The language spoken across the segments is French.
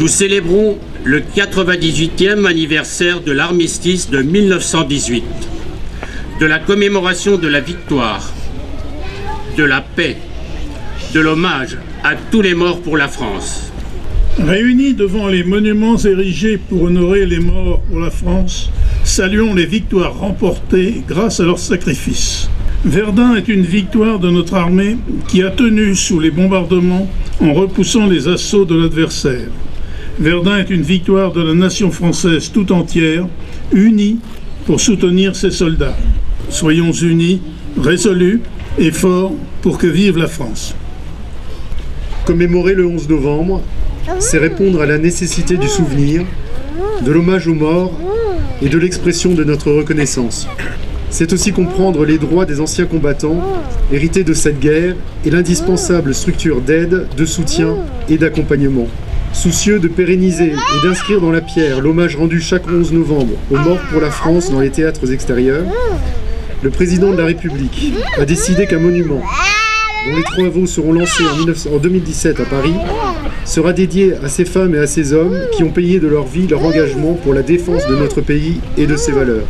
Nous célébrons le 98e anniversaire de l'armistice de 1918, de la commémoration de la victoire, de la paix, de l'hommage à tous les morts pour la France. Réunis devant les monuments érigés pour honorer les morts pour la France, saluons les victoires remportées grâce à leurs sacrifices. Verdun est une victoire de notre armée qui a tenu sous les bombardements en repoussant les assauts de l'adversaire. Verdun est une victoire de la nation française tout entière, unie pour soutenir ses soldats. Soyons unis, résolus et forts pour que vive la France. Commémorer le 11 novembre, c'est répondre à la nécessité du souvenir, de l'hommage aux morts et de l'expression de notre reconnaissance. C'est aussi comprendre les droits des anciens combattants, hérités de cette guerre, et l'indispensable structure d'aide, de soutien et d'accompagnement. Soucieux de pérenniser et d'inscrire dans la pierre l'hommage rendu chaque 11 novembre aux morts pour la France dans les théâtres extérieurs, le président de la République a décidé qu'un monument, dont les travaux seront lancés en 2017 à Paris, sera dédié à ces femmes et à ces hommes qui ont payé de leur vie leur engagement pour la défense de notre pays et de ses valeurs.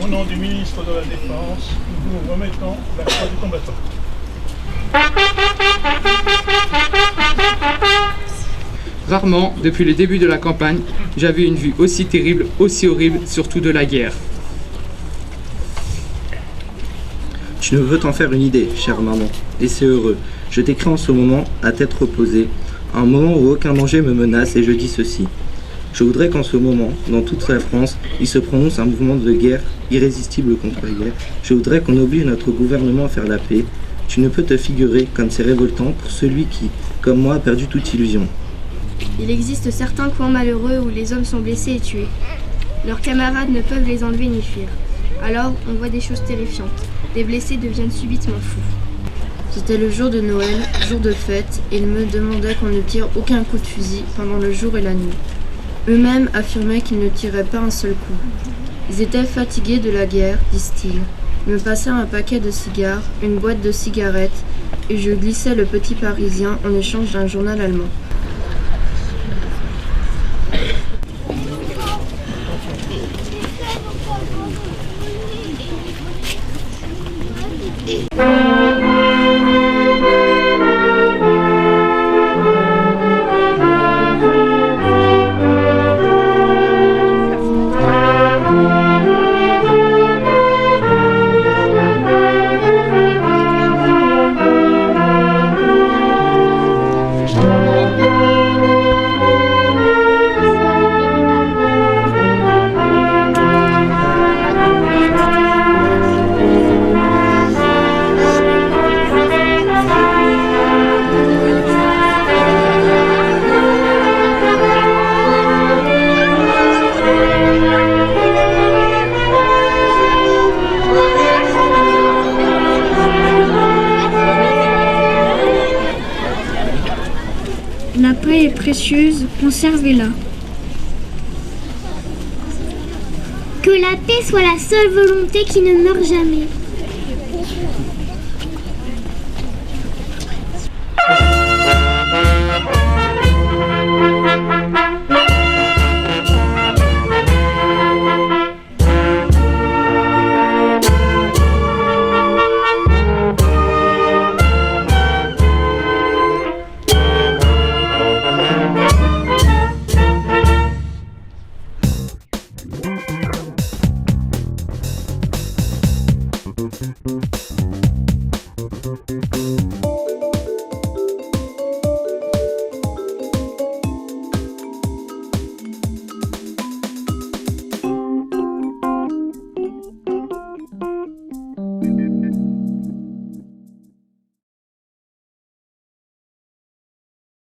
Au nom du ministre de la Défense, nous vous remettons la croix du combattant. Rarement, depuis le début de la campagne, j'avais une vue aussi terrible, aussi horrible, surtout de la guerre. Tu ne veux t'en faire une idée, chère maman, et c'est heureux. Je t'écris en ce moment, à tête reposée, un moment où aucun danger me menace, et je dis ceci. Je voudrais qu'en ce moment, dans toute la France, il se prononce un mouvement de guerre irrésistible contre la guerre. Je voudrais qu'on oblige notre gouvernement à faire la paix. Tu ne peux te figurer comme c'est révoltant pour celui qui, comme moi, a perdu toute illusion. Il existe certains coins malheureux où les hommes sont blessés et tués. Leurs camarades ne peuvent les enlever ni fuir. Alors, on voit des choses terrifiantes. Les blessés deviennent subitement fous. C'était le jour de Noël, jour de fête, et ils me demandaient qu'on ne tire aucun coup de fusil pendant le jour et la nuit. Eux-mêmes affirmaient qu'ils ne tiraient pas un seul coup. Ils étaient fatigués de la guerre, disent-ils. Ils me passèrent un paquet de cigares, une boîte de cigarettes, et je glissais le Petit Parisien en échange d'un journal allemand. La paix est précieuse, conservez-la. Que la paix soit la seule volonté qui ne meurt jamais.